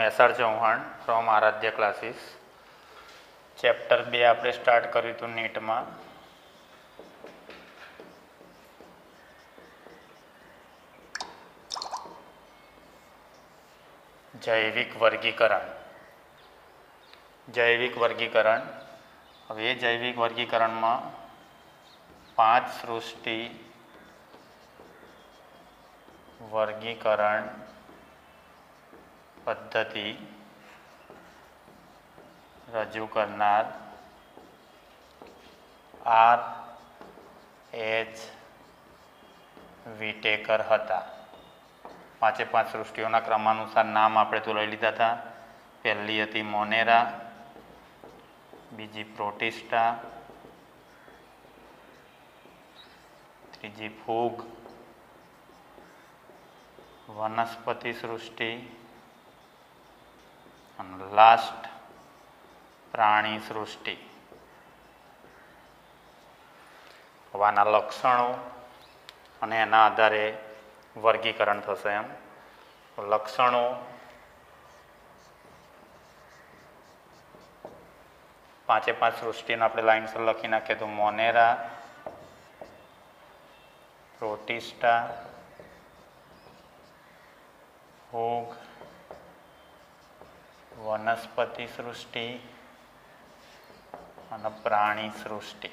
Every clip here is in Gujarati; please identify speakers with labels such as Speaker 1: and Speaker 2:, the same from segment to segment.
Speaker 1: SR Chauhan from Aaradhya classes. Chapter 2 આપણે સ્ટાર્ટ કર્યું હતું નીટમાં. જૈવિક વર્ગીકરણ. હવે એ જૈવિક વર્ગીકરણમાં 5 સૃષ્ટિ વર્ગીકરણ પદ્ધતિ રજૂ કરનાર R.H. વિટેકર હતા. 5 સૃષ્ટિઓના ક્રમાનુસાર નામ આપણે તો લઈ લીધા હતા. પહેલી હતી મોનેરા, બીજી પ્રોટિસ્ટા, ત્રીજી ફૂગ, વનસ્પતિ સૃષ્ટિ અને લાસ્ટ પ્રાણી સૃષ્ટિ. આના લક્ષણો અને એના આધારે વર્ગીકરણ થશે. એમ લક્ષણો પાંચે પાંચ સૃષ્ટિને આપણે લાઈનસર લખી નાખીએ તો મોનેરા, પ્રોટિસ્ટા, ફૂગ, વનસ્પતિ સૃષ્ટિ અને પ્રાણી સૃષ્ટિ.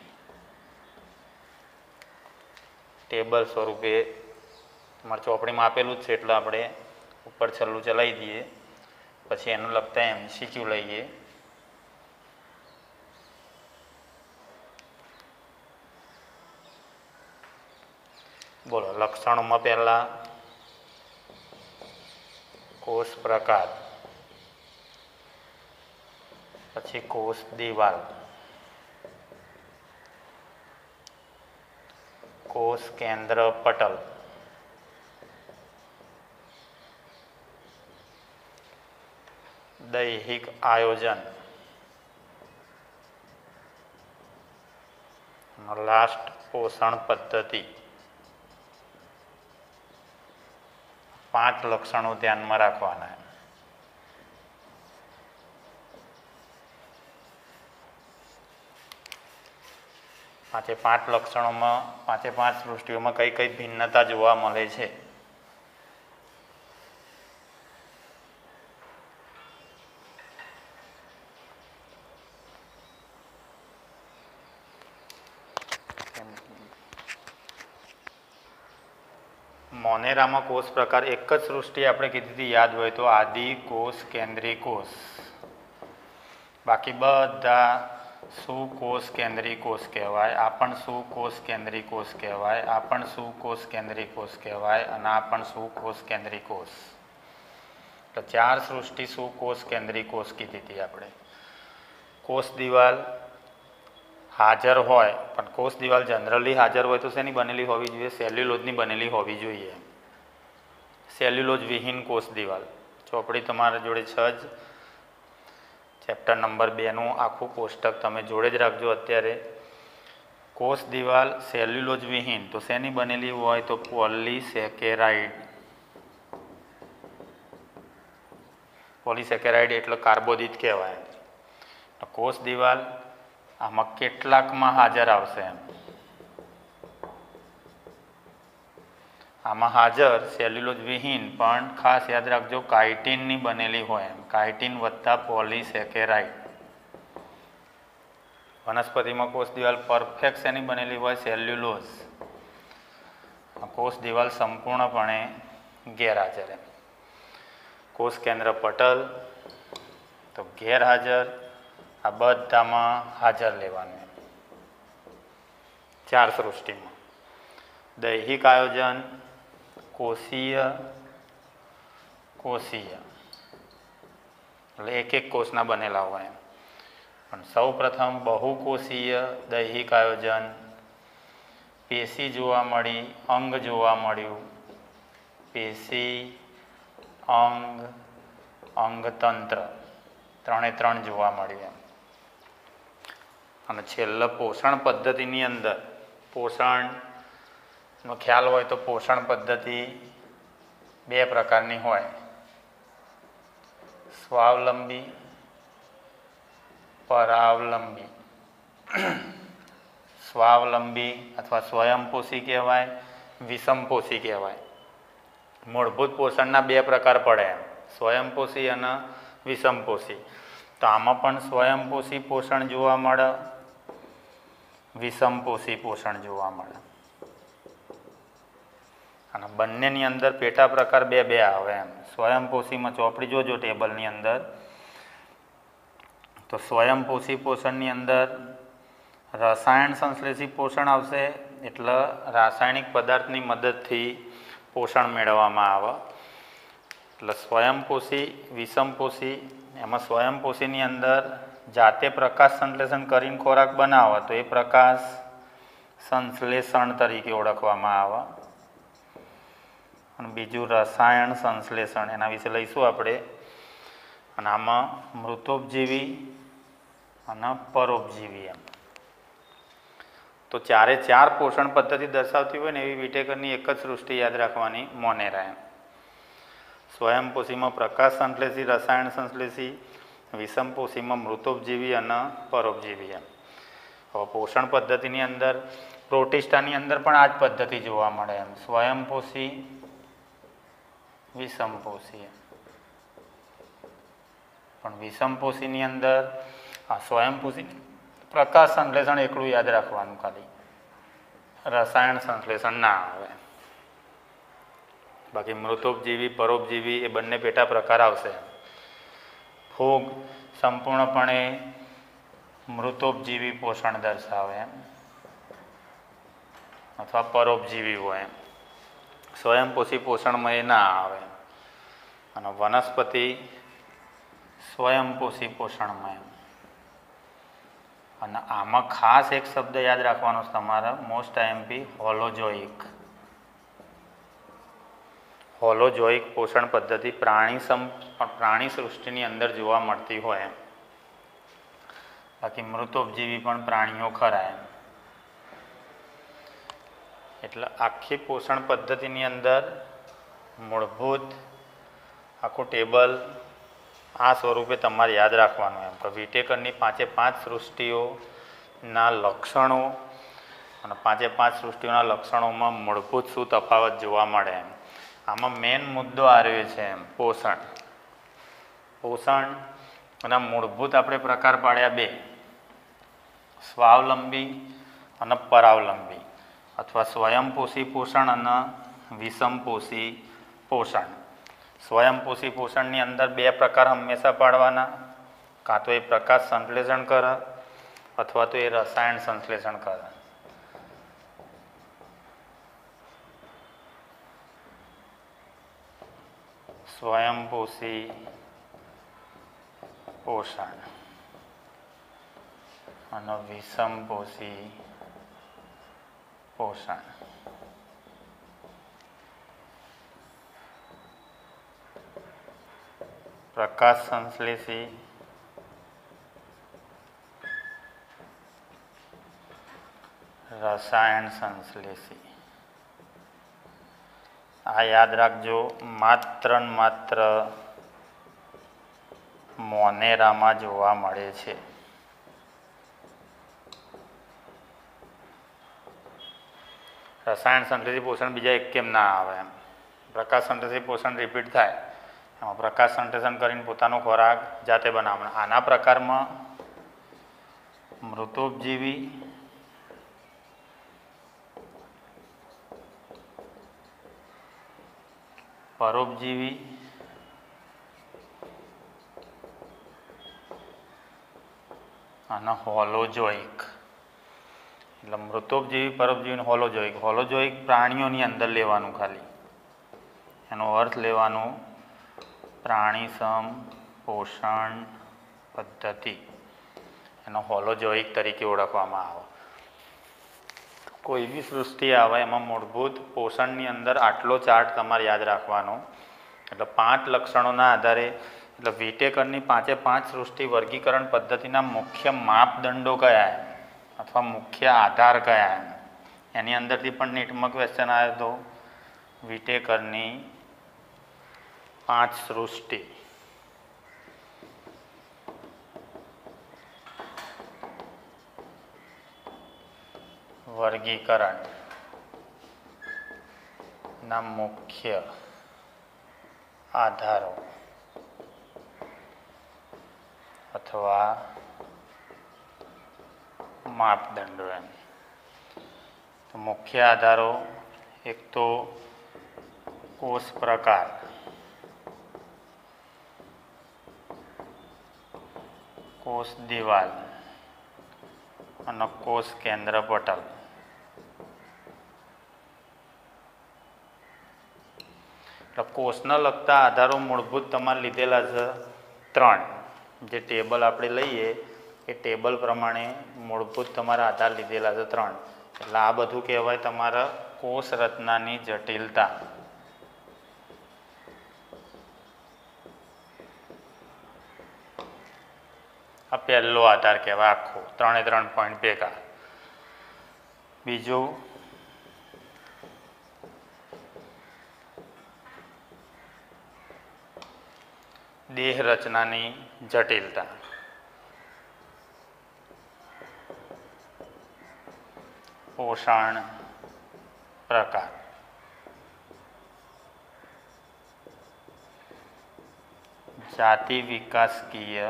Speaker 1: ટેબલ સ્વરૂપે તમારે ચોપડીમાં આપેલું જ છે એટલે આપણે ઉપર છેલ્લું ચલાવી દઈએ, પછી એનું લગતા MCQ લઈએ. બોલો, લક્ષણોમાં પહેલા કોષ પ્રકાર, પછી કોષ દિવાલ, કોષ કેન્દ્ર પટલ, દૈહિક આયોજન, લાસ્ટ પોષણ પદ્ધતિ. 5 લક્ષણો ધ્યાનમાં રાખવાના. પાંચ લક્ષણોમાં 5 સૃષ્ટિઓમાં કઈ કઈ ભિન્નતા જોવા મળે છે. મોનેરામાં કોષ પ્રકાર એક જ સૃષ્ટિ આપણે કીધી હતી, યાદ હોય તો આદિ કોષ, કેન્દ્રી કોષ. બાકી બધા સુકોષ કેન્દ્રી કોષ કહેવાય. આ પણ સુકોષ કેન્દ્રી કોષ કહેવાય, આ પણ સુકોષ કેન્દ્રી કોષ કહેવાય અને આ પણ સુકોષ કેન્દ્રી કોષ. તો 4 સૃષ્ટિ સુકોષ કેન્દ્રી કોષ કીધી હતી આપણે. કોષ દિવાલ હાજર હોય, પણ કોષ દિવાલ જનરલી હાજર હોય તો શેની બનેલી હોવી જોઈએ? સેલ્યુલોઝની બનેલી હોવી જોઈએ. સેલ્યુલોઝ વિહીન કોષ દિવાલ. ચોપડી તમારા જોડે છે જ. ચેપ્ટર નંબર 2નું આખું કોષ્ટક તમે જોડે જ રાખજો અત્યારે. કોષ દિવાલ સેલ્યુલોઝ વિહીન તો શેની બનેલી હોય? તો પોલીસેકેરાઇડ. પોલીસેકેરાઇડ એટલે કાર્બોદિત કહેવાય. કોષ દિવાલ આમાં કેટલાકમાં હાજર આવશે એમ. આમાં હાજર સેલ્યુલોઝ વિહીન, પણ ખાસ યાદ રાખજો કાઇટિનની બનેલી હોય એમ. કાઇટિન વત્તા પોલીસેકેરાઇડ. વનસ્પતિમાં કોષ દિવાલ પરફેક્ટ શેની બનેલી હોય? સેલ્યુલોઝ. કોષ દિવાલ સંપૂર્ણપણે ગેરહાજર એમ. કોષ કેન્દ્ર પટલ તો ગેરહાજર. આ બધામાં હાજર લેવાનું એમ 4 સૃષ્ટિમાં. દૈહિક આયોજન કોષીય એટલે એક કોષના બનેલા હોય એમ. પણ સૌ પ્રથમ બહુકોષીય દૈહિક આયોજન. પેશી જોવા મળી, અંગ જોવા મળ્યું. પેશી, અંગ, અંગતંત્ર 3 જોવા મળ્યું એમ. અને છેલ્લે પોષણ પદ્ધતિની અંદર પોષણનો ખ્યાલ હોય તો પોષણ પદ્ધતિ 2 પ્રકારની હોય. સ્વાવલંબી, પરાવલંબી. સ્વાવલંબી અથવા સ્વયંપોષી કહેવાય, વિષમપોષી કહેવાય. મૂળભૂત પોષણના બે પ્રકાર પડે એમ, સ્વયંપોષી અને વિષમપોષી. તો આમાં પણ સ્વયંપોષી પોષણ જોવા મળે, વિષમપોષી પોષણ જોવા મળે. અને બંનેની અંદર પેટા પ્રકાર બે બે આવે એમ. સ્વયંપોષીમાં ચોપડી જોજો ટેબલની અંદર, તો સ્વયંપોષી પોષણની અંદર રસાયણ સંશ્લેષી પોષણ આવશે, એટલે રાસાયણિક પદાર્થની મદદથી પોષણ મેળવવામાં આવે. એટલે સ્વયંપોષી, વિષમપોષી. એમાં સ્વયંપોષીની અંદર જાતે પ્રકાશ સંશ્લેષણ કરીને ખોરાક બનાવે તો એ પ્રકાશ સંશ્લેષણ તરીકે ઓળખવામાં આવે. અને બીજું રસાયણ સંશ્લેષણ, એના વિશે લઈશું આપણે. અને આમાં મૃતોપજીવી અને પરોપજીવી એમ. તો ચારે ચાર પોષણ પદ્ધતિ દર્શાવતી હોય ને એવી વિટેકરની એક જ સૃષ્ટિ યાદ રાખવાની, મોનેરા એમ. સ્વયંપોષીમાં પ્રકાશ સંશ્લેષી, રસાયણ સંશ્લેષી, વિષમપોષીમાં મૃતોપજીવી અને પરોપજીવી એમ. હવે પોષણ પદ્ધતિની અંદર પ્રોટિસ્ટાની અંદર પણ આ જ પદ્ધતિ જોવા મળે એમ, સ્વયંપોષી, વિષમપોષી. પણ વિષમપોષીની અંદર આ સ્વયંપોષી પ્રકાશ સંશ્લેષણ એકલું યાદ રાખવાનું ખાલી, રસાયણ સંશ્લેષણ ના આવે. બાકી મૃતોપજીવી, પરોપજીવી એ બંને પેટા પ્રકાર આવશે. ફૂગ સંપૂર્ણપણે મૃતોપજીવી પોષણ દર્શાવે એમ, અથવા પરોપજીવી હોય એમ. સ્વયંપોષી પોષણમાં એ ના આવે. અને વનસ્પતિ સ્વયંપોષી પોષણમાં એમ. અને આમાં ખાસ એક શબ્દ યાદ રાખવાનો છે તમારે, મોસ્ટ આઈએમપી, હોલોજોઇક. હોલોજોઇક પોષણ પદ્ધતિ પ્રાણી સૃષ્ટિની અંદર જોવા મળતી હોય એમ. બાકી મૃતોપજીવી પણ પ્રાણીઓ ખરા એમ. એટલે આખી પોષણ પદ્ધતિની અંદર મૂળભૂત આખું ટેબલ આ સ્વરૂપે તમારે યાદ રાખવાનું એમ કે વિટેકરની 5 સૃષ્ટિઓના લક્ષણો અને 5 સૃષ્ટિઓના લક્ષણોમાં મૂળભૂત શું તફાવત જોવા મળે એમ. આમાં મેઇન મુદ્દો આ રહ્યો છે એમ, પોષણ. પોષણના મૂળભૂત આપણે પ્રકાર પાડ્યા બે, સ્વાવલંબી અને પરાવલંબી, અથવા સ્વયંપોષી પોષણ અને વિષમપોષી પોષણ. સ્વયંપોષી પોષણની અંદર બે પ્રકાર હંમેશા પાડવાના, કાં તો એ પ્રકાશ સંશ્લેષણ કરે અથવા તો એ રસાયણ સંશ્લેષણ કરે. સ્વયંપોષી પોષણ અને વિષમપોષી પોષણ. પ્રકાશ સંશ્લેષી, રસાયણ સંશ્લેષી. આ યાદ રાખજો, માત્ર ને માત્ર મોનેરામાં જોવા મળે છે. રસાયણ સંશ્લેષી પોષણ બીજા એક કેમ ના આવે એમ. પ્રકાશ સંશ્લેષી પોષણ રિપીટ થાય, એમાં પ્રકાશ સંશ્લેષણ કરીને પોતાનો ખોરાક જાતે બનાવવાનો. આના પ્રકારમાં મૃતોપજીવી, પરોપજીવી અને હોલોજોઇક. એટલે મૃતોપજીવી, પરોપજીવી, હોલોજોઇક. હોલોજોઇક પ્રાણીઓની અંદર લેવાનું ખાલી, એનો અર્થ લેવાનું પ્રાણીસમ પોષણ પદ્ધતિ, એનો હોલોજોઇક તરીકે ઓળખવામાં આવે. કોઈ બી સૃષ્ટિ આવે એમાં મૂળભૂત પોષણની અંદર આટલો ચાર્ટ તમારે યાદ રાખવાનો. એટલે 5 લક્ષણોના આધારે, એટલે વિટેકરની 5 સૃષ્ટિ વર્ગીકરણ પદ્ધતિના મુખ્ય માપદંડો કયા એમ, અથવા મુખ્ય આધાર કયા એમ, એની અંદરથી પણ નીટમાં ક્વેશ્ચન આવ્યો તો વિટેકરની 5 સૃષ્ટિ. વર્ગીકરણના મુખ્ય આધારો અથવા માપદંડો એમ. તો મુખ્ય આધારો એક તો કોષ પ્રકાર, કોષ દિવાલ અને કોષ કેન્દ્ર પટલ. એટલે કોષને લગતા આધારો મૂળભૂત તમારે લીધેલા છે 3. જે ટેબલ આપણે લઈએ એ ટેબલ પ્રમાણે મૂળભૂત તમારા આધાર લીધેલા છે 3. એટલે આ બધું કહેવાય તમારા કોષ રચનાની જટિલતા. આ પહેલો આધાર કહેવાય આખો 3 પોઈન્ટ ભેગા. બીજું દેહ રચનાની જટિલતા. પોષણ પ્રકાર. જાતિ વિકાસકીય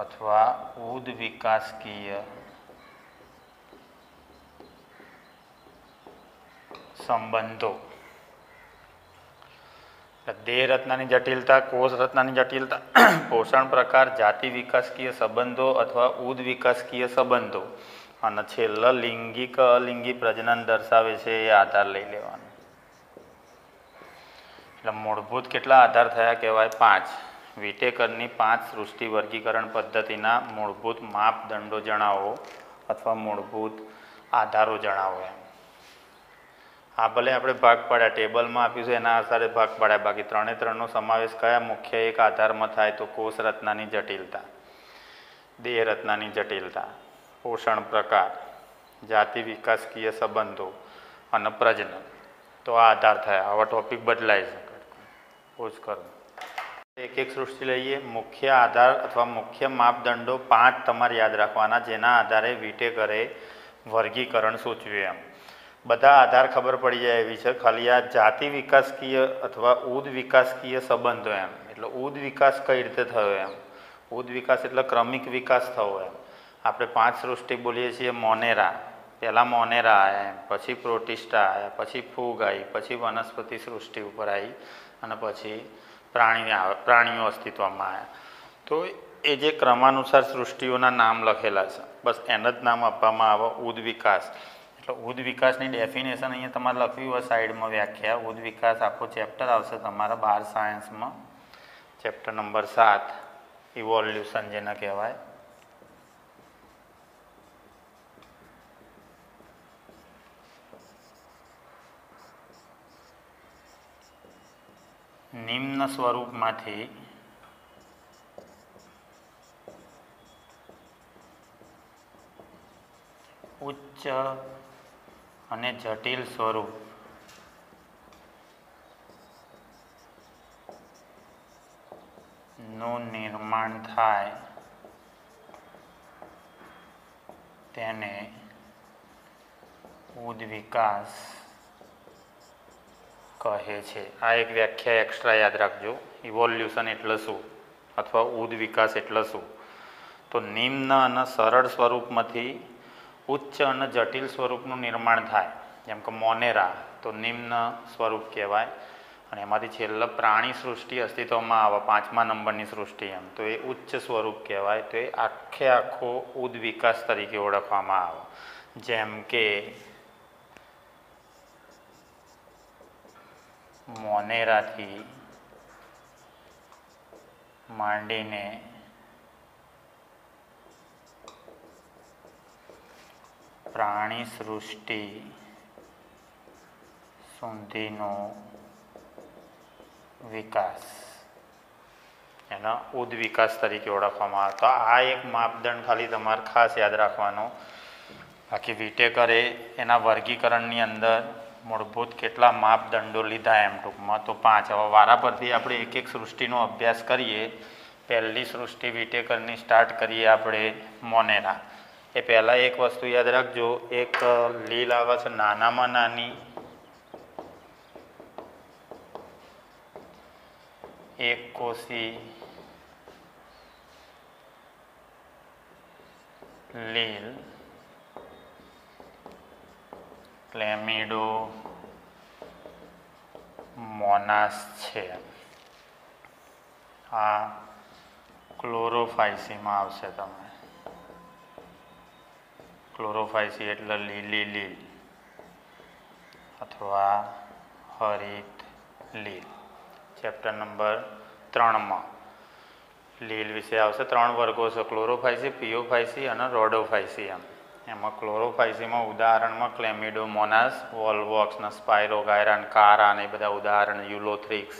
Speaker 1: અથવા ઉદ વિકાસકીય સંબંધો. દેહ રચનાની જટિલતા, કોષ રચનાની જટિલતા, પોષણ પ્રકાર, જાતિ વિકાસકીય સંબંધો અથવા ઉદ વિકાસકીય સંબંધો અને છેલ્લા લિંગિક અલિંગી પ્રજનન દર્શાવે છે એ આધાર લઈ લેવાનો. એટલે મૂળભૂત કેટલા આધાર થયા કહેવાય? 5. વિટેકરની 5 સૃષ્ટિ વર્ગીકરણ પદ્ધતિના મૂળભૂત માપદંડો જણાવો અથવા મૂળભૂત આધારો જણાવો એમ. આ ભલે આપણે ભાગ પાડ્યા, ટેબલમાં આપ્યું છે એના આધારે ભાગ પાડ્યા, બાકી 3 સમાવેશ કયા મુખ્ય એક આધારમાં થાય? તો કોષ રચનાની જટિલતા, દેહ રચનાની જટિલતા, પોષણ પ્રકાર, જાતિ વિકાસકીય સંબંધો અને પ્રજનન. તો આ આધાર થયા. આવા ટોપિક બદલાય છે. પોઝ કરો. એક સૃષ્ટિ લઈએ. મુખ્ય આધાર અથવા મુખ્ય માપદંડો 5 તમારે યાદ રાખવાના, જેના આધારે વિટેકરે વર્ગીકરણ સૂચવ્યું એમ. બધા આધાર ખબર પડી જાય એવી છે. ખાલી આ જાતિ વિકાસકીય અથવા ઉદ વિકાસકીય સંબંધો એમ. એટલે ઉદ વિકાસ કઈ રીતે થયો એમ. ઉદ વિકાસ એટલે ક્રમિક વિકાસ થયો એમ. આપણે 5 સૃષ્ટિ બોલીએ છીએ. મોનેરા, પહેલાં મોનેરા આવ્યા એમ, પછી પ્રોટિસ્ટા આવ્યા, પછી ફૂગ આવી, પછી વનસ્પતિ સૃષ્ટિ ઉપર આવી અને પછી પ્રાણીઓ અસ્તિત્વમાં આવ્યા. તો એ જે ક્રમાનુસાર સૃષ્ટિઓના નામ લખેલા છે, બસ એને જ નામ આપવામાં આવે ઉદ વિકાસ. એટલે ઉદ વિકાસની ડેફિનેશન અહીંયા તમારે લખવી હોય સાઈડમાં વ્યાખ્યા. ઉદ વિકાસ આખો ચેપ્ટર આવશે તમારા 12 સાયન્સમાં, ચેપ્ટર નંબર 7, ઇવોલ્યુશન જેને કહેવાય. નિમ્ન સ્વરૂપમાંથી ઉચ્ચ અને જટિલ સ્વરૂપ નું નિર્માણ થાય તેને ઉદ વિકાસ કહે છે. આ એક વ્યાખ્યા એક્સ્ટ્રા યાદ રાખજો. ઇવોલ્યુશન એટલે શું અથવા ઉદ વિકાસ એટલે શું? તો નિમ્ન અને સરળ સ્વરૂપમાંથી ઉચ્ચ અને જટિલ સ્વરૂપનું નિર્માણ થાય. જેમ કે મોનેરા તો નિમ્ન સ્વરૂપ કહેવાય, અને એમાંથી છેલ્લા પ્રાણી સૃષ્ટિ અસ્તિત્વમાં આવે 5મા નંબરની સૃષ્ટિ એમ, તો એ ઉચ્ચ સ્વરૂપ કહેવાય. તો એ આખો ઉદ વિકાસ તરીકે ઓળખવામાં આવે. જેમ કે મોનેરાથી માંડીને પ્રાણી સૃષ્ટિ સુધીનો વિકાસ એનો ઉદ વિકાસ તરીકે ઓળખવામાં આવે. તો આ એક માપદંડ ખાલી તમારે ખાસ યાદ રાખવાનો. બાકી વિટેકરે એના વર્ગીકરણની અંદર મૂળભૂત કેટલા માપદંડો લીધા એમ ટૂંકમાં તો 5. હવે વારા પરથી આપણે એક સૃષ્ટિનો અભ્યાસ કરીએ. પહેલી સૃષ્ટિ વિટેકરની સ્ટાર્ટ કરીએ આપણે મોનેરા. એ પહેલાં એક વસ્તુ યાદ રાખજો, એક લીલ આવે છે નાનામાં નાની, એક કોષી લીલ ક્લેમિડોમોનાસ છે. આ ક્લોરોફાઇસીમાં આવશે. તમે ક્લોરોફાઇસી એટલે લીલી લીલ અથવા હરિત લીલ. ચેપ્ટર નંબર 3માં લીલ વિશે આવશે. 3 વર્ગો છે, ક્લોરોફાઇસી, પિયોફાઇસી અને રોડોફાઇસી. એમાં ક્લોરોફાઇસીમાં ઉદાહરણમાં ક્લેમિડોમોનાસ, વોલ્વોક્સ, સ્પાયરોગાયરા, કારા ને બધા ઉદાહરણ, યુલોથ્રિક્સ.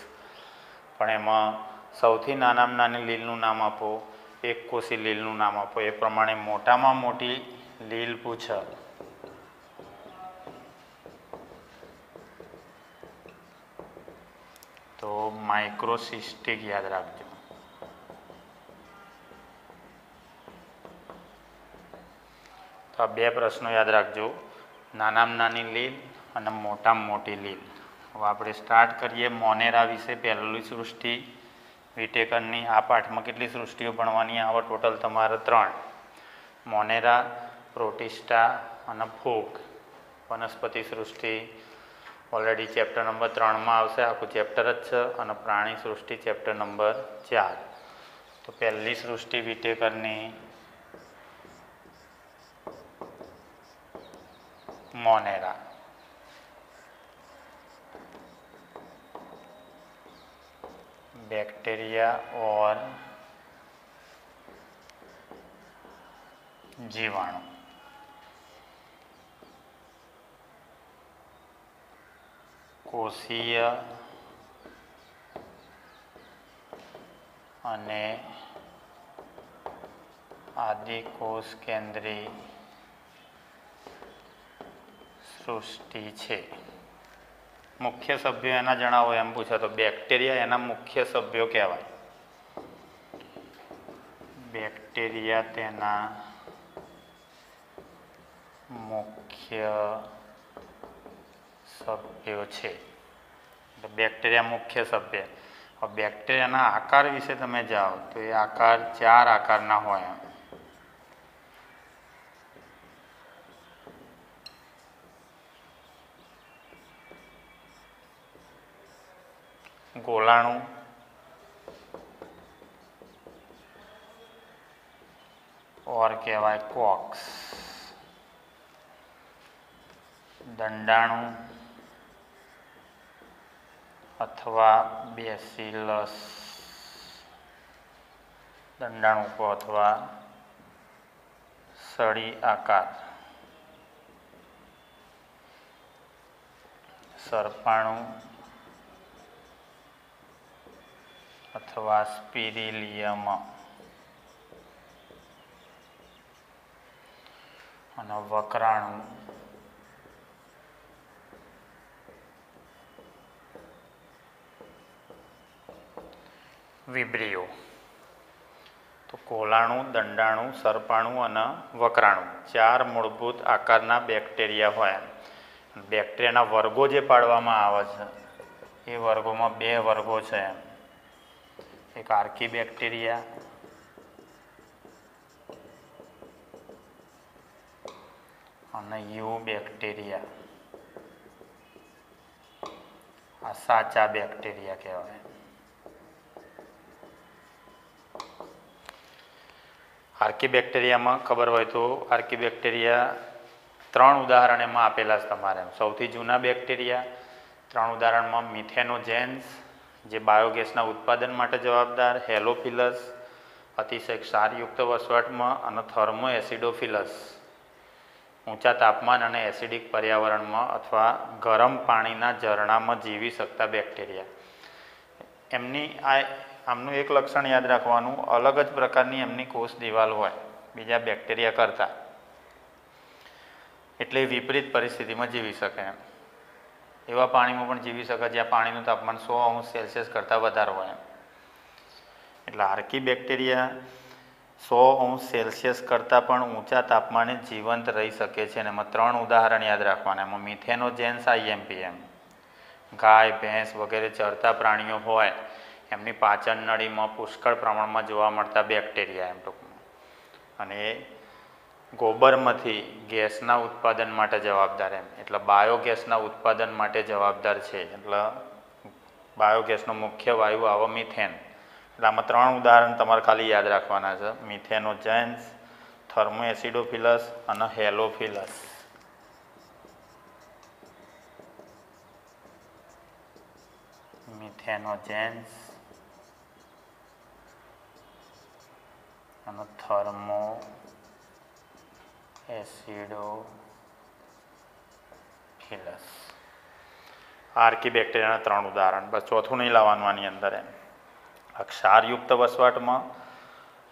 Speaker 1: પણ એમાં સૌથી નાનામાં નાની લીલનું નામ આપો, એક કોષી લીલનું નામ આપો. એ પ્રમાણે મોટામાં મોટી લીલ પૂછે તો માઇક્રોસિસ્ટિક યાદ રાખજો. તો આ 2 પ્રશ્નો યાદ રાખજો, નાનામાં નાની લીલ અને મોટામાં મોટી લીલ. હવે આપણે સ્ટાર્ટ કરીએ મોનેરા વિશે. પહેલી સૃષ્ટિ વિટેકરની. આ પાઠમાં કેટલી સૃષ્ટિઓ ભણવાની આવે? ટોટલ તમારે 3: મોનેરા, પ્રોટિસ્ટા અને ફૂગ. વનસ્પતિ સૃષ્ટિ ઓલરેડી ચેપ્ટર નંબર 3માં આવશે, આખું ચેપ્ટર જ છે. અને પ્રાણી સૃષ્ટિ ચેપ્ટર નંબર 4. તો પહેલી સૃષ્ટિ વિટેકરની मोनेरा. बैक्टीरिया और जीवाणु. कोशीय અને આદિકોષ કેન્દ્રી સૃષ્ટિ છે. મુખ્ય સભ્યો એના જણાવો એમ પૂછે તો બેક્ટેરિયા એના મુખ્ય સભ્યો કહેવાય. બેક્ટેરિયા તેના મુખ્ય સભ્યો છે. બેક્ટેરિયા મુખ્ય સભ્ય. બેક્ટેરિયાના આકાર વિશે તમે જાઓ તો એ આકાર 4 આકારના હોય. ગોલાણું, ઓર કહેવાય કોક્સ. દંડાણું અથવા બેસિલસ. દંડાણુ અથવા સળી આકાર. સર્પાણુ અથવા સ્પિરિલિયમ. અને વક્રાણુ વિબ્રિયો. તો કોલાણુ, દંડાણુ, સર્પાણુ અને વક્રાણુ 4 મૂળભૂત આકારના બેક્ટેરિયા હોય. બેક્ટેરિયાના વર્ગો જે પાડવામાં આવે છે એ વર્ગોમાં 2 વર્ગો છે. એક આર્કીબેક્ટેરિયા અને યુબેક્ટેરિયા. આ સાચા બેક્ટેરિયા કહેવાય. આર્કીબેક્ટેરિયામાં ખબર હોય તો આર્કીબેક્ટેરિયા 3 ઉદાહરણ એમાં આપેલા છે તમારે. સૌથી જૂના બેક્ટેરિયા 3 ઉદાહરણમાં મિથેનોજેન્સ જે બાયોગેસના ઉત્પાદન માટે જવાબદાર, હેલોફિલસ અતિશય ક્ષારયુક્ત વસવાટમાં, અને થર્મો એસિડોફિલસ ઊંચા તાપમાન અને એસિડિક પર્યાવરણમાં અથવા ગરમ પાણીના ઝરણામાં જીવી શકતા બેક્ટેરિયા. આમનું એક લક્ષણ યાદ રાખવાનું, અલગ જ પ્રકારની એમની કોષ દિવાલ હોય બીજા બેક્ટેરિયા કરતાં, એટલે વિપરીત પરિસ્થિતિમાં જીવી શકે. એવા પાણીમાં પણ જીવી શકે જ્યાં પાણીનું તાપમાન 100 અંશ સેલ્સિયસ કરતાં વધારે હોય. એટલે આર્કીબેક્ટેરિયા 100°C કરતાં પણ ઊંચા તાપમાને જીવંત રહી શકે છે. અને એમાં 3 ઉદાહરણ યાદ રાખવાના. એમાં મિથેનોજેન્સ IMPM, ગાય ભેંસ વગેરે ચરતા પ્રાણીઓ હોય એમની પાચન નળીમાં પુષ્કળ પ્રમાણમાં જોવા મળતા બેક્ટેરિયા એમ ટૂંકમાં. અને ગોબરમાંથી ગેસના ઉત્પાદન માટે જવાબદાર એમ, એટલે બાયોગેસના ઉત્પાદન માટે જવાબદાર છે. એટલે બાયોગેસનો મુખ્ય વાયુ આવો મિથેન. એટલે આમાં 3 ઉદાહરણ તમારે ખાલી યાદ રાખવાના છે: મિથેનોજેન્સ, થર્મોએસિડોફિલસ અને હેલોફિલસ. મિથેનોજેન્સ અને થર્મોએસિડોફિલસ. આર્કીબેક્ટેરિયાના 3 ઉદાહરણ. બસ ચોથું નહીં લાવવાનું આની અંદર એમ. ક્ષારયુક્ત વસવાટમાં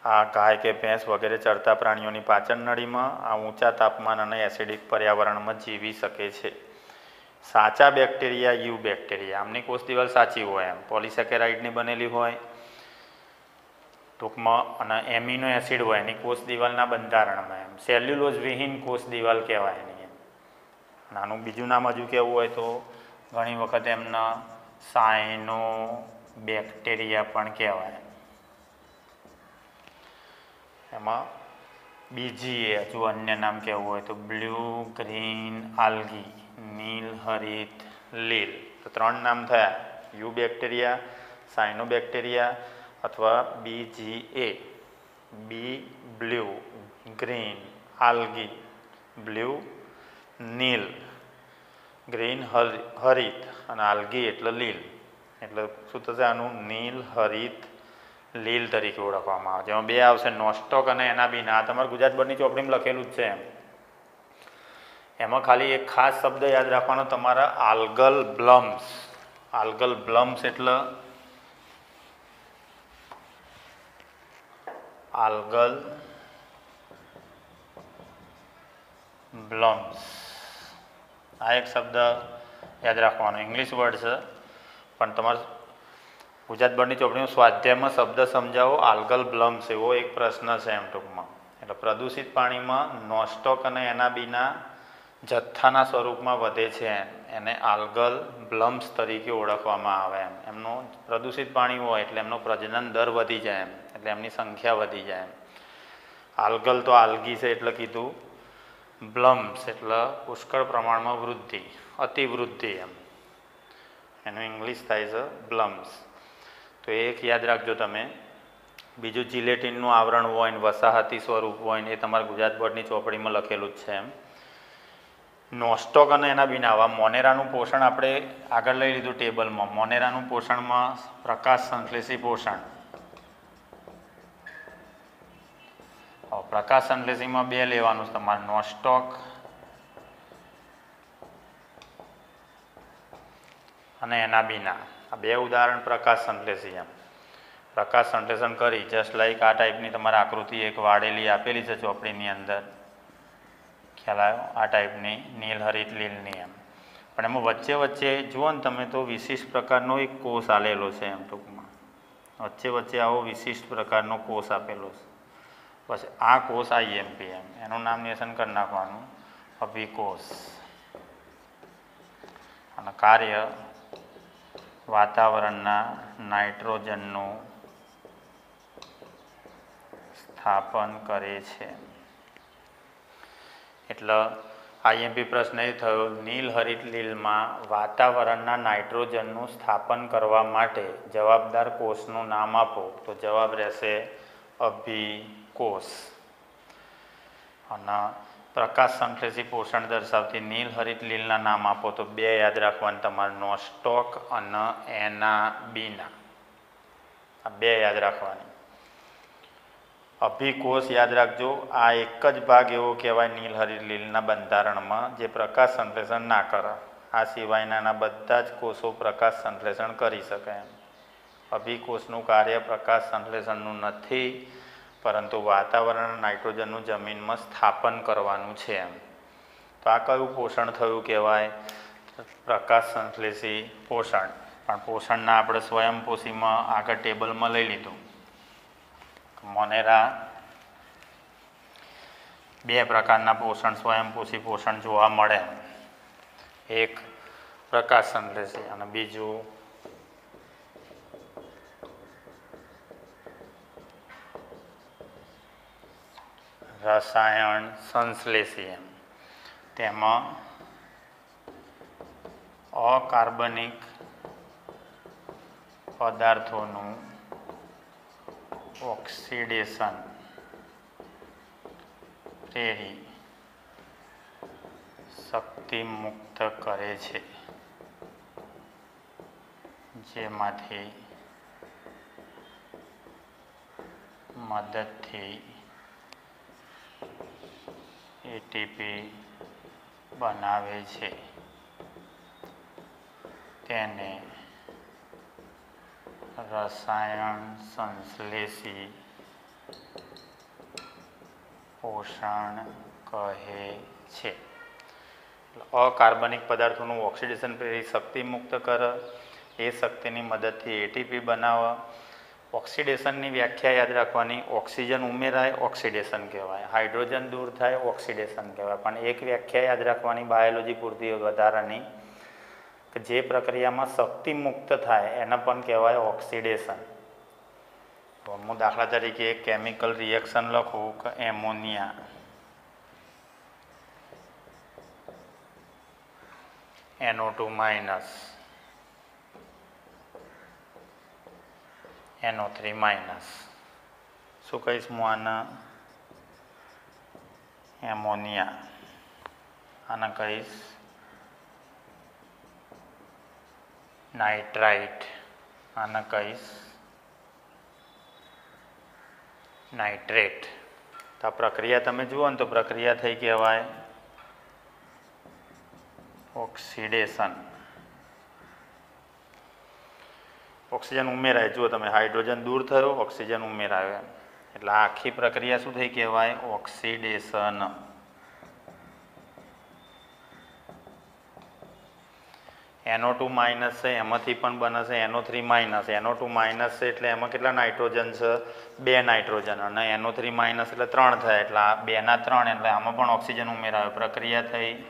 Speaker 1: આ ગાય કે ભેંસ વગેરે ચરતા પ્રાણીઓની પાચન નળીમાં આ ઊંચા તાપમાન અને એસિડિક પર્યાવરણમાં જીવી શકે છે. સાચા બેક્ટેરિયા યુ બેક્ટેરિયા, આમની કોષ દિવાલ સાચી હોય એમ, પોલિસેકેરાઇડની બનેલી હોય ટૂંકમાં, અને એમિનો એસિડ હોય એની કોષ દિવાલના બંધારણમાં એમ. સેલ્યુલોઝ વિહીન કોષ દિવાલ કહેવાય એની એમ. આનું બીજું નામ હજુ કહેવું હોય તો ઘણી વખત એમના સાયનો બેક્ટેરિયા પણ કહેવાય. એમાં બીજી હજુ અન્ય નામ કહેવું હોય તો બ્લુ ગ્રીન આલ્ગી, નીલ હરિત લીલ. તો 3 નામ થયા: યુ બેક્ટેરિયા, સાયનો બેક્ટેરિયા અથવા BGA. બી બ્લુ, ગ્રીન આલ્ગી, બ્લુ નીલ, ગ્રીન હરિત અને આલ્ગી એટલે લીલ. એટલે શું થશે? આનું નીલ હરિત લીલ તરીકે ઓળખવામાં આવે. જેમાં 2 આવશે, નોસ્ટોક અને એના બીના. આ તમારે ગુજરાત બોર્ડની ચોપડીમાં લખેલું જ છે એમ. એમાં ખાલી એક ખાસ શબ્દ યાદ રાખવાનો તમારા, આલ્ગલ બ્લમ્સ. આલ્ગલ બ્લમ્સ એટલે આલ્ગલ બ્લમ્સ. આ એક શબ્દ યાદ રાખવાનો, ઇંગ્લિશ વર્ડ છે પણ તમારે ગુજરાત બોર્ડની ચોપડીમાં સ્વાધ્યાયમાં શબ્દ સમજાવો આલ્ગલ બ્લમ્સ, એવો એક પ્રશ્ન છે એમ ટૂંકમાં. એટલે પ્રદૂષિત પાણીમાં નોસ્ટોક અને એના બીના જથ્થાના સ્વરૂપમાં વધે છે એને આલ્ગલ બ્લમ્સ તરીકે ઓળખવામાં આવે એમ. એમનો પ્રદૂષિત પાણી હોય એટલે એમનો પ્રજનન દર વધી જાય એમ, એટલે એમની સંખ્યા વધી જાય એમ. આલ્ગલ તો આલ્ગી છે એટલે કીધું, બ્લમ્સ એટલે પુષ્કળ પ્રમાણમાં વૃદ્ધિ, અતિવૃદ્ધિ એમ. એનું ઇંગ્લિશ થાય છે બ્લમ્સ. તો એક યાદ રાખજો તમે. બીજું જિલેટિનનું આવરણ હોય ને વસાહતી સ્વરૂપ હોય ને, એ તમારા ગુજરાત બોર્ડની ચોપડીમાં લખેલું જ છે એમ. નોસ્ટોક અને એના બીના. આવા મોનેરાનું પોષણ આપણે આગળ લઈ લીધું ટેબલમાં. મોનેરાનું પોષણમાં પ્રકાશ સંશ્લેષી પોષણ. પ્રકાશ સંશ્લેષીમાં 2 લેવાનું છે તમારે, નોસ્ટોક અને એના બીના. આ 2 ઉદાહરણ પ્રકાશ સંશ્લેષી એમ. પ્રકાશ સંશ્લેષણ કરી જસ્ટ લાઈક આ ટાઈપની તમારે આકૃતિ એક વાળેલી આપેલી છે ચોપડીની અંદર, ખ્યાલ આવ્યો? આ ટાઈપની નીલ હરિત લીલની એમ. પણ એમાં વચ્ચે વચ્ચે જુઓ ને તમે તો વિશિષ્ટ પ્રકારનો એક કોષ આલેલો છે એમ ટૂંકમાં. વચ્ચે વચ્ચે આવો વિશિષ્ટ પ્રકારનો કોષ આપેલો છે. પછી આ કોષ IMPM, એનું નામ નિર્દેશન કરી નાખવાનું અભિકોષ. અને કાર્ય વાતાવરણના નાઇટ્રોજનનું સ્થાપન કરે છે. એટલે IMP પ્રશ્ન એ થયો, નીલ હરિત લીલમાં વાતાવરણના નાઇટ્રોજનનું સ્થાપન કરવા માટે જવાબદાર કોષનું નામ આપો. તો જવાબ રહેશે અભિકોષ. અને પ્રકાશ સંશ્લેષી પોષણ દર્શાવતી નીલ હરિત લીલના નામ આપો. તો 2 યાદ રાખવાના તમારે, નોસ્ટોક અને એના બીના. આ 2 યાદ રાખવાની. અભિકોષ યાદ રાખજો, આ એક જ ભાગ એવો કહેવાય નીલ હરિત લીલના બંધારણમાં જે પ્રકાશ સંશ્લેષણ ના કરે. આ સિવાયના બધા જ કોષો પ્રકાશ સંશ્લેષણ કરી શકે એમ. અભિકોષનું કાર્ય પ્રકાશ સંશ્લેષણનું નથી, પરંતુ વાતાવરણ નાઇટ્રોજનનું જમીનમાં સ્થાપન કરવાનું છે એમ. તો આ કયું પોષણ થયું કહેવાય? પ્રકાશ સંશ્લેષી પોષણ. પણ પોષણના આપણે સ્વયંપોષીમાં આગળ ટેબલમાં લઈ લીધું. મોનેરા બે પ્રકારના પોષણ સ્વયંપોષી પોષણ જોવા મળે. એક પ્રકાશ સંશ્લેષી અને બીજું રસાયણ સંશ્લેષી. તેમાં અકાર્બનિક પદાર્થોનું ઓક્સિડેશન પ્રેરી શક્તિ મુક્ત કરે છે, જેમાંથી મદદથી એટીપી બનાવે છે. તેને રસાયણ સંશ્લેષી પોષણ કહે છે. અકાર્બનિક પદાર્થોનું ઓક્સિડેશન પ્રેરી શક્તિ મુક્ત કરે, એ શક્તિની મદદથી એટીપી બનાવે. ઓક્સિડેશનની વ્યાખ્યા યાદ રાખવાની, ઓક્સિજન ઉમેરાય ઓક્સિડેશન કહેવાય, હાઇડ્રોજન દૂર થાય ઓક્સિડેશન કહેવાય. પણ એક વ્યાખ્યા યાદ રાખવાની બાયોલોજી પૂરતી વધારાની, કે જે પ્રક્રિયામાં શક્તિ મુક્ત થાય એને પણ કહેવાય ઓક્સિડેશન. તો હું દાખલા તરીકે એક કેમિકલ રિએક્શન લખું કે ammonia NO2 minus NO3 minus. શું કહીશ હું આને? એમોનિયા. આને કહીશ નાઇટ્રાઇટ. આને કહીશ નાઇટ્રેટ. તો આ પ્રક્રિયા તમે જુઓ ને તો પ્રક્રિયા થઈ કહેવાય ઓક્સિડેશન. ઓક્સિજન ઉમેરાય, જુઓ તમે, હાઇડ્રોજન દૂર થયો ઓક્સિજન ઉમેરાયો, એટલે આ આખી પ્રક્રિયા શું થઈ કહેવાય? ઓક્સિડેશન. NO2 માઇનસ છે એમાંથી પણ બને છે NO3 માઇનસ. NO2 માઇનસ છે એટલે એમાં કેટલા નાઇટ્રોજન છે? 2 નાઇટ્રોજન. અને NO3 માઇનસ એટલે 3 થાય, એટલે આ 2 ના 3, એટલે આમાં પણ ઓક્સિજન ઉમેરાયો, પ્રક્રિયા થઈ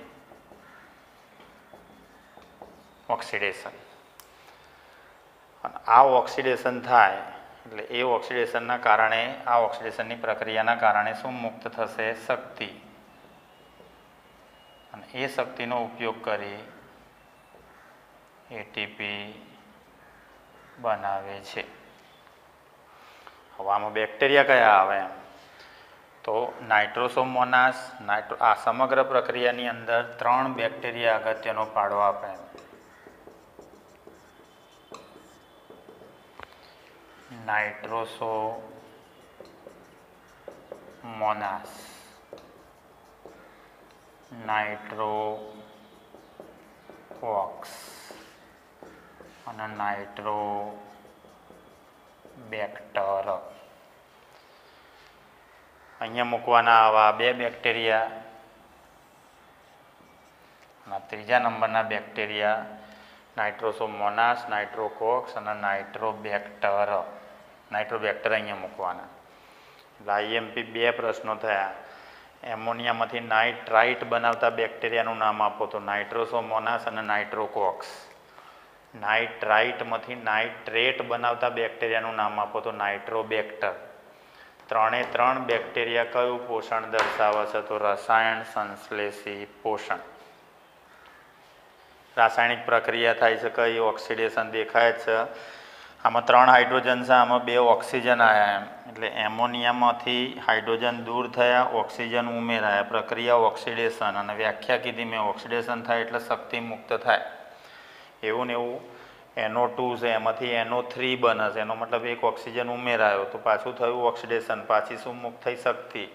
Speaker 1: ઓક્સિડેશન. આ ઓક્સિડેશન થાય એટલે એ ઓક્સિડેશનના કારણે, આ ઓક્સિડેશનની પ્રક્રિયાના કારણે શું મુક્ત થશે? શક્તિ. અને એ શક્તિનો ઉપયોગ કરી એટીપી બનાવે છે. હવે આમાં બેક્ટેરિયા કયા આવે? તો નાઇટ્રોસોમોનાસ. આ સમગ્ર પ્રક્રિયાની અંદર 3 બેક્ટેરિયા અગત્યનો ફાળો આપે. નાઇટ્રોસોમોનાસ, નાઇટ્રોકોક્સ અને નાઇટ્રોબેક્ટર. અહીંયા મૂકવાના આવા 2 બેક્ટેરિયા. અને ત્રીજા નંબરના બેક્ટેરિયા નાઇટ્રોસોમોનાસ, નાઇટ્રોકોક્સ અને નાઇટ્રોબેક્ટર. નાઇટ્રોબેક્ટર અહીંયા મૂકવાના. એટલે IMP 2 પ્રશ્નો થયા. એમોનિયામાંથી નાઇટ્રાઇટ બનાવતા બેક્ટેરિયાનું નામ આપો તો નાઇટ્રોસોમોનાસ અને નાઇટ્રોકોક્સ. નાઇટ્રાઇટમાંથી નાઇટ્રેટ બનાવતા બેક્ટેરિયાનું નામ આપો તો નાઇટ્રોબેક્ટર. 3 બેક્ટેરિયા કયું પોષણ દર્શાવે છે? તો રસાયણ સંશ્લેષી પોષણ. રાસાયણિક પ્રક્રિયા થાય છે કઈ? ઓક્સિડેશન દેખાય છે. આમાં 3 હાઇડ્રોજન છે, આમાં 2 ઓક્સિજન આવ્યા એમ. એટલે એમોનિયામાંથી હાઇડ્રોજન દૂર થયા, ઓક્સિજન ઉમેરાયા, પ્રક્રિયા ઓક્સિડેશન. અને વ્યાખ્યા કીધી મેં, ઓક્સિડેશન થાય એટલે શક્તિ મુક્ત થાય. એવું ને એવું NO2 છે એમાંથી NO3 બને છે, એનો મતલબ એક ઓક્સિજન ઉમેરાયો તો પાછું થયું ઓક્સિડેશન, પાછી શું મુક્ત થઈ? શક્તિ.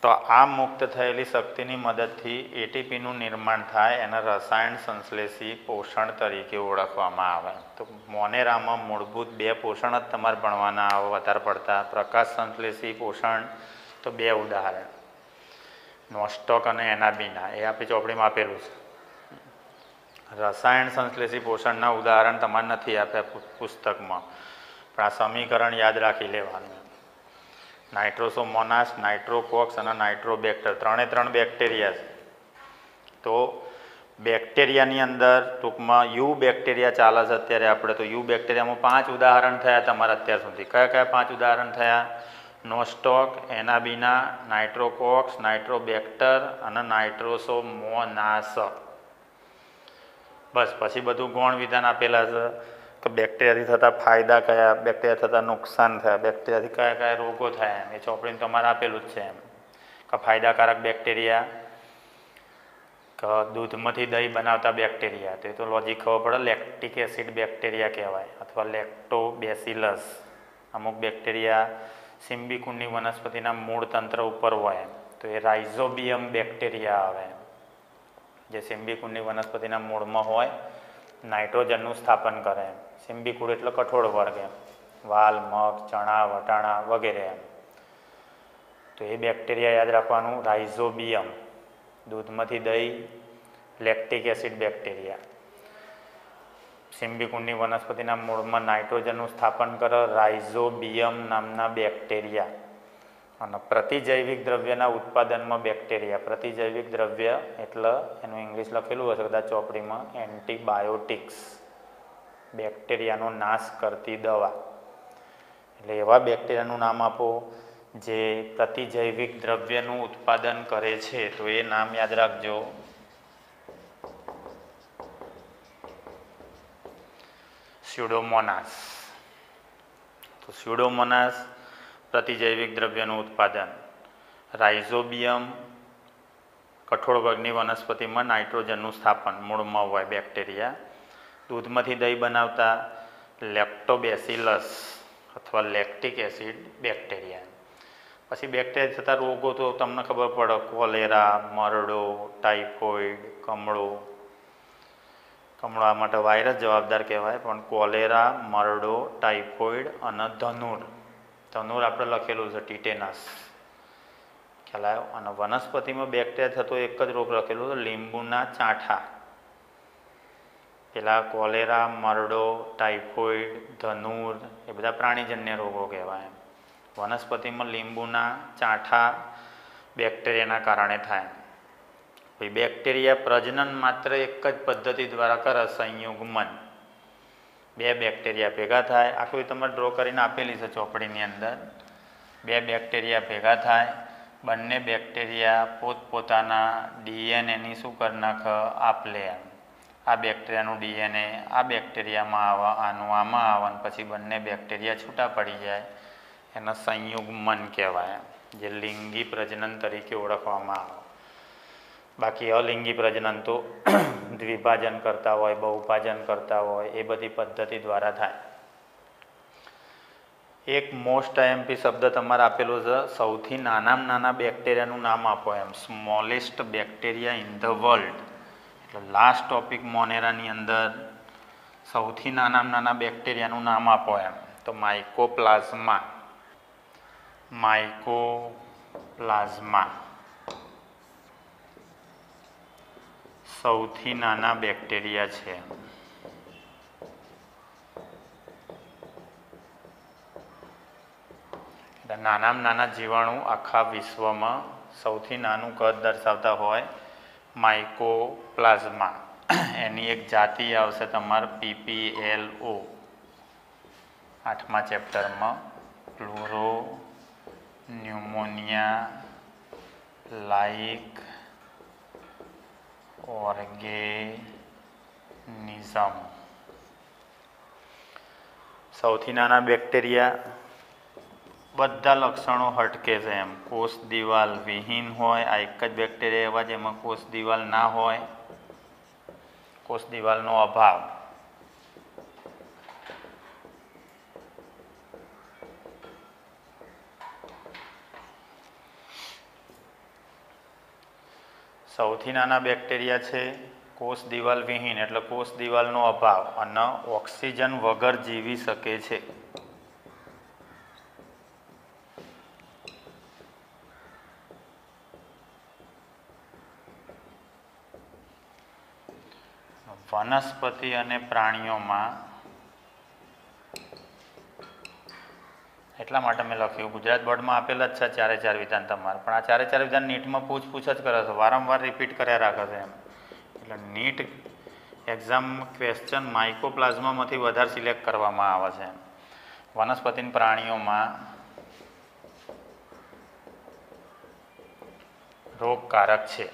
Speaker 1: તો આ મુક્ત થયેલી શક્તિની મદદથી એટીપીનું નિર્માણ થાય, એને રસાયણ સંશ્લેષી પોષણ તરીકે ઓળખવામાં આવે. તો મોનેરામાં મૂળભૂત 2 પોષણ જ તમારે ભણવાના આવે વધારે પડતા. પ્રકાશ સંશ્લેષી પોષણ તો 2 ઉદાહરણ, નોસ્ટોક અને એનાબીના, એ આપણી ચોપડીમાં આપેલું છે. રસાયણ સંશ્લેષી પોષણના ઉદાહરણ તમારે નથી આપ્યા પુસ્તકમાં, પણ આ સમીકરણ યાદ રાખી લેવાનું. નાઇટ્રોસોમોનાસ, નાઇટ્રોકોક્સ અને નાઇટ્રોબેક્ટર, ત્રણ બેક્ટેરિયા છે. તો બેક્ટેરિયાની અંદર ટૂંકમાં યુ બેક્ટેરિયા ચાલે છે અત્યારે આપણે. તો યુ બેક્ટેરિયામાં 5 ઉદાહરણ થયા તમારા અત્યાર સુધી. કયા કયા 5 ઉદાહરણ થયા? નોસ્ટોક, એનાબીના, નાઇટ્રોકોક્સ, નાઇટ્રોબેક્ટર અને નાઇટ્રોસોમોનાસ. બસ પછી બધું ગૌણ વિધાન આપેલા છે કે બેક્ટેરિયાથી થતા ફાયદા કયા, બેક્ટેરિયા થતા નુકસાન થયા, બેક્ટેરિયાથી કયા કયા રોગો થયા, એમ એ ચોપડીને તમારે આપેલું જ છે. એમ કે ફાયદાકારક બેક્ટેરિયા, કે દૂધમાંથી દહીં બનાવતા બેક્ટેરિયા, તો એ તો લોજિક ખબર પડે, લેક્ટિક એસિડ બેક્ટેરિયા કહેવાય, અથવા લેક્ટોબેસિલસ. અમુક બેક્ટેરિયા સિમ્બિકુંડની વનસ્પતિના મૂળ તંત્ર ઉપર હોય, તો એ રાઇઝોબિયમ બેક્ટેરિયા આવે, જે સિમ્બિકુંડની વનસ્પતિના મૂળમાં હોય, નાઇટ્રોજનનું સ્થાપન કરે. સિમ્બિકુંડ એટલે કઠોળ વર્ગ, એમ વાલ, મગ, ચણા, વટાણા વગેરે. એમ તો એ બેક્ટેરિયા યાદ રાખવાનું, રાઇઝોબિયમ. દૂધમાંથી દહીં, લેક્ટિક એસિડ બેક્ટેરિયા. સિમ્બિકુંડની વનસ્પતિના મૂળમાં નાઇટ્રોજનનું સ્થાપન કરે, રાઇઝોબિયમ નામના બેક્ટેરિયા. અને પ્રતિજૈવિક દ્રવ્યના ઉત્પાદનમાં બેક્ટેરિયા. પ્રતિજૈવિક દ્રવ્ય એટલે એનું ઇંગ્લિશ લખેલું હશે કદાચ ચોપડીમાં, એન્ટીબાયોટિક્સ, બેક્ટેરિયાનો નાશ કરતી દવા. એટલે એવા બેક્ટેરિયાનું નામ આપો જે પ્રતિજૈવિક દ્રવ્યનું ઉત્પાદન કરે છે, તો એ નામ યાદ રાખજો. સ્યુડોમોનાસ. તો સ્યુડોમોનાસ પ્રતિજૈવિક દ્રવ્યનું ઉત્પાદન. રાઇઝોબિયમ કઠોળ વર્ગની વનસ્પતિમાં નાઇટ્રોજનનું સ્થાપન મૂળમાં હોય બેક્ટેરિયા. દૂધમાંથી દહીં બનાવતા લેક્ટોબેસિલસ અથવા લેક્ટિક એસિડ બેક્ટેરિયા. પછી બેક્ટેરિયા થતા રોગો તો તમને ખબર પડે, કોલેરા, મરડો, ટાઇફોઇડ, કમળો. કમળો આ માટે વાયરસ જવાબદાર કહેવાય, પણ કોલેરા, મરડો, ટાઇફોઇડ અને ધનુર. ધનુર આપણે લખેલું છે, ટીટેનસ, ખ્યાલ આવ્યો. અને વનસ્પતિમાં બેક્ટેરિયા થતો એક જ રોગ લખેલું છે, લીંબુના ચાઠા. પેલા કોલેરા, મરડો, ટાઇફોઇડ, ધનુર એ બધા પ્રાણીજન્ય રોગો કહેવાય. વનસ્પતિમાં લીંબુના ચાઠા બેક્ટેરિયાના કારણે થાય. પછી બેક્ટેરિયા પ્રજનન માત્ર એક જ પદ્ધતિ દ્વારા કરે, સંયુગ્મન. 2 બેક્ટેરિયા ભેગા થાય. આખું તમારે ડ્રો કરીને આપેલી છે ચોપડીની અંદર. 2 બેક્ટેરિયા ભેગા થાય, બંને બેક્ટેરિયા પોતપોતાના ડીએનએની શું કરી નાખે, આપલે. આ બેક્ટેરિયાનું ડીએનએ આ બેક્ટેરિયામાં આવે, આનું આમાં આવે, અને પછી બંને બેક્ટેરિયા છૂટા પડી જાય. એને સંયુગ્મન કહેવાય, જે લિંગી પ્રજનન તરીકે ઓળખવામાં આવે. બાકી અલિંગી પ્રજનન તો દ્વિભાજન કરતા હોય, બહુભાજન કરતા હોય, એ બધી પદ્ધતિ દ્વારા થાય. એક મોસ્ટ આઈએમપી શબ્દ તમારે આપેલો છે, સૌથી નાનામાં નાના બેક્ટેરિયાનું નામ આપો. એમ smallest bacteria in the world. એટલે લાસ્ટ ટોપિક મોનેરાની અંદર સૌથી નાનામાં નાના બેક્ટેરિયાનું નામ આપો. એમ તો માઇકોપ્લાઝમા. માઇકોપ્લાઝમા સૌથી નાના બેક્ટેરિયા છે. નાનામાં નાના જીવાણુ આખા વિશ્વમાં સૌથી નાનું કદ દર્શાવતા હોય માઇકોપ્લાઝમા. એની એક જાતિ આવશે તમારે PPLO 8મા ચેપ્ટરમાં, પ્લુરો ન્યુમોનિયા લાઇક ઓર્ગેનિઝમ. સૌથી નાના બેક્ટેરિયા બધા લક્ષણો હટકે છે. એમ કોષ દિવાલ વિહીન હોય, આ એક જ બેક્ટેરિયા એવા જેમાં કોષ દિવાલ ના હોય, કોષ દિવાલનો અભાવ. સૌથી નાના બેક્ટેરિયા છે કોષ દિવાલ વિહીન, એટલે કોષ દિવાલનો અભાવ, અને ઓક્સિજન વગર જીવી શકે છે. વનસ્પતિ અને પ્રાણીઓમાં એટલા માટે મેં લખ્યું. ગુજરાત બોર્ડમાં આપેલા જ છે ચારે ચાર વિધાન તમારે, પણ આ ચારે ચાર વિધાન નીટમાં પૂછ જ કરે છે, વારંવાર રિપીટ કર્યા રાખે છે એમ. એટલે નીટ એક્ઝામ ક્વેશ્ચન માઇકોપ્લાઝમામાંથી વધારે સિલેક્ટ કરવામાં આવે છે. વનસ્પતિ પ્રાણીઓમાં રોગકારક છે,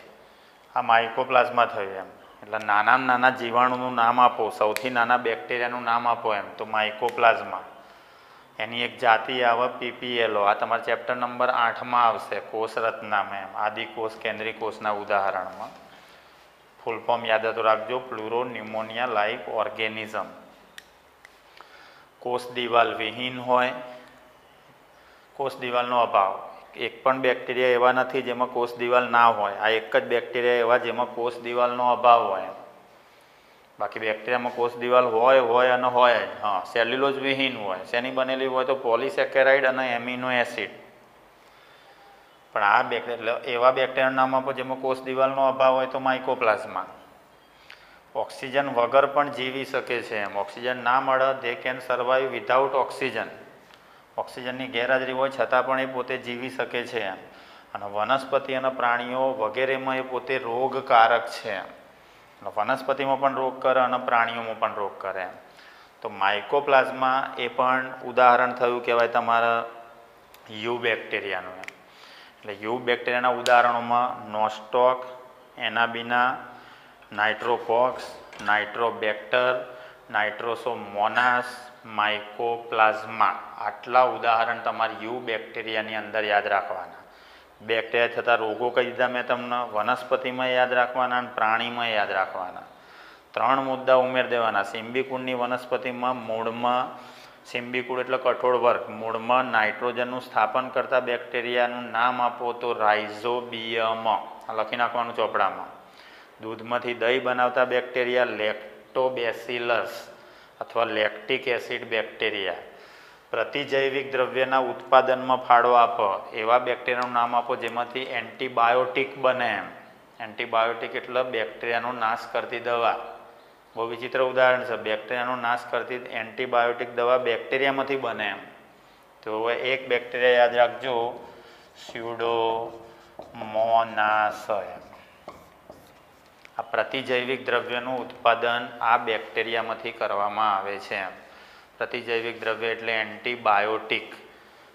Speaker 1: આ માઇકોપ્લાઝમા થયું એમ. એટલે નાનામાં નાના જીવાણુનું નામ આપો, સૌથી નાના બેક્ટેરિયાનું નામ આપો એમ તો માઇકોપ્લાઝમા. એની એક જાતિ આવે પીપીએલઓ, આ તમારા ચેપ્ટર નંબર 8માં આવશે, કોષ રચનામાં એમ, આદિકોષ કેન્દ્રીય કોષના ઉદાહરણમાં. ફૂલ ફોર્મ યાદ તો રાખજો, પ્લુરો ન્યુમોનિયા લાઇક ઓર્ગેનિઝમ. કોષ દિવાલ વિહીન હોય, કોષ દિવાલનો અભાવ. એક પણ બેક્ટેરિયા એવા નથી જેમાં કોષ દિવાલ ના હોય, આ એક જ બેક્ટેરિયા એવા જેમાં કોષ દિવાલનો અભાવ હોય. બાકી બેક્ટેરિયામાં કોષ દિવાલ હોય અને હોય જ. હા, સેલ્યુલોઝ વિહીન હોય, શેની બનેલી હોય તો પોલિસેકેરાઇડ અને એમિનો એસિડ. પણ આ બેક્ટેરિયા એવા બેક્ટેરિયાનું નામ આપો જેમાં કોષ દિવાલનો અભાવ હોય તો માઇકોપ્લાઝમા. ઓક્સિજન વગર પણ જીવી શકે છે એમ, ઓક્સિજન ના મળે they can survive without oxygen. ઓક્સિજનની ગેરહાજરી હોય છતાં પણ એ પોતે જીવી શકે છે એમ. અને વનસ્પતિ અને પ્રાણીઓ વગેરેમાં એ પોતે રોગકારક છે એમ. વનસ્પતિમાં પણ રોગ કરે અને પ્રાણીઓમાં પણ રોગ કરે એમ. તો માઇકોપ્લાઝમા એ પણ ઉદાહરણ થયું કહેવાય તમારા યુ બેક્ટેરિયાનું એમ. એટલે યુ બેક્ટેરિયાના ઉદાહરણોમાં નોસ્ટોક, એનાબિના, નાઇટ્રોકોક્સ, નાઇટ્રોબેક્ટર, નાઇટ્રોસોમોનાસ, માઇકોપ્લાઝમા, આટલા ઉદાહરણ તમારે યુ બેક્ટેરિયાની અંદર યાદ રાખવાના. બેક્ટેરિયા થતાં રોગો કહી દીધા મેં તમને, વનસ્પતિમાં યાદ રાખવાના અને પ્રાણીમાં યાદ રાખવાના. 3 મુદ્દા ઉમેર દેવાના. સિમ્બિકુળની વનસ્પતિમાં મૂળમાં, સિમ્બિકુળ એટલે કઠોળ વર્ગ, મૂળમાં નાઇટ્રોજનનું સ્થાપન કરતા બેક્ટેરિયાનું નામ આપો તો રાઇઝોબિયમ. આ લખી નાખવાનું ચોપડામાં. દૂધમાંથી દહીં બનાવતા બેક્ટેરિયા લેક્ટોબેસિલસ અથવા લેક્ટિક એસિડ બેક્ટેરિયા. પ્રતિજૈવિક દ્રવ્યના ઉત્પાદનમાં ફાળો આપો એવા બેક્ટેરિયાનું નામ આપો જેમાંથી એન્ટીબાયોટિક બને એમ. એન્ટીબાયોટિક એટલે બેક્ટેરિયાનો નાશ કરતી દવા. બહુ વિચિત્ર ઉદાહરણ છે. બેક્ટેરિયાનો નાશ કરતી એન્ટીબાયોટિક દવા બેક્ટેરિયામાંથી બને એમ. તો હવે એક બેક્ટેરિયા યાદ રાખજો, સ્યુડોમોનાસ એમ. આ પ્રતિજૈવિક દ્રવ્યનું ઉત્પાદન આ બેક્ટેરિયામાંથી કરવામાં આવે છે એમ. પ્રતિજૈવિક દ્રવ્ય એટલે એન્ટીબાયોટિક,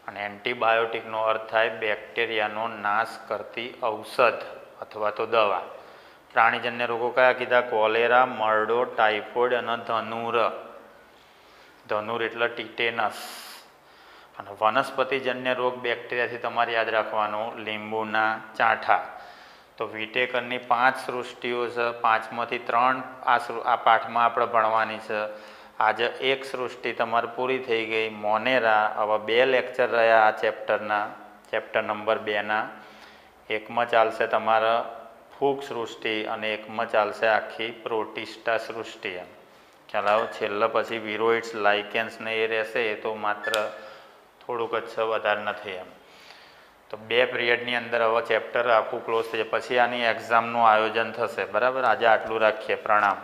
Speaker 1: અને એન્ટીબાયોટિકનો અર્થ થાય બેક્ટેરિયાનો નાશ કરતી ઔષધ અથવા તો દવા. પ્રાણીજન્ય રોગો કયા કીધા? કોલેરા, મરડો, ટાઇફોઇડ અને ધનુર. ધનુર એટલે ટીટેનસ. અને વનસ્પતિજન્ય રોગ બેક્ટેરિયાથી તમારે યાદ રાખવાનું, લીંબુના ચાઠા. તો વિટેકરની 5 સૃષ્ટિઓ છે, 5માંથી 3 આ પાઠમાં આપણે ભણવાની છે. આજે 1 સૃષ્ટિ તમારે પૂરી થઈ ગઈ, મોનેરા. હવે 2 લેક્ચર રહ્યા આ ચેપ્ટરના, ચેપ્ટર નંબર 2ના. એકમાં ચાલશે તમારા ફૂગ સૃષ્ટિ અને એકમાં ચાલશે આખી પ્રોટિસ્ટા સૃષ્ટિ એમ. ખ્યાલ આવો? છેલ્લે પછી વિરોઇડ્સ, લાઇકેન્સ ને એ રહેશે, એ તો માત્ર થોડુંક જ છે, વધારે નથી એમ. તો 2 પિરિયડની અંદર હવે ચેપ્ટર આખું ક્લોઝ થઈ જાય. પછી આની એક્ઝામનું આયોજન થશે. બરાબર? આજે આટલું રાખીએ. પ્રણામ.